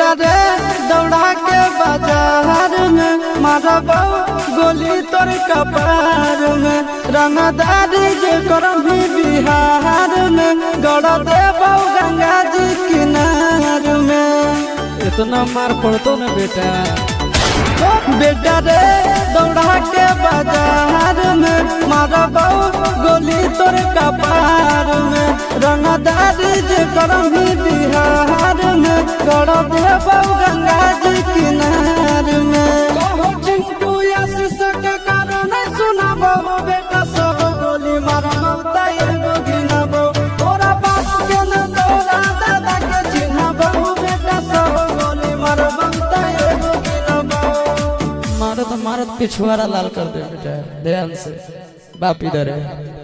बेटा रे दौड़ा के बाजार में मारबो गोली तोर कपार में रंगदारी जे करभी बिहार में गड़ देबो गंगा जी किनार में। इतना मार पड़तो न बेटा। बेटा रे दौड़ा के बाजार में मारबो गोली तोर कपार में रंगदारी जे करभी बिहार में गड़ देबो गंगा जी किनार में। चिंटू आशीष के कारण सुनाबो बेटा सब गोली मारबो एगो गिनबो तोरा बाप के न तोरा दादा के चिन्हबो बेटा सब गोली मारबो एगो गिनबो। मारत मारत पिछुआरा लाल कर दे बेटा ध्यान से। बाप इधर है।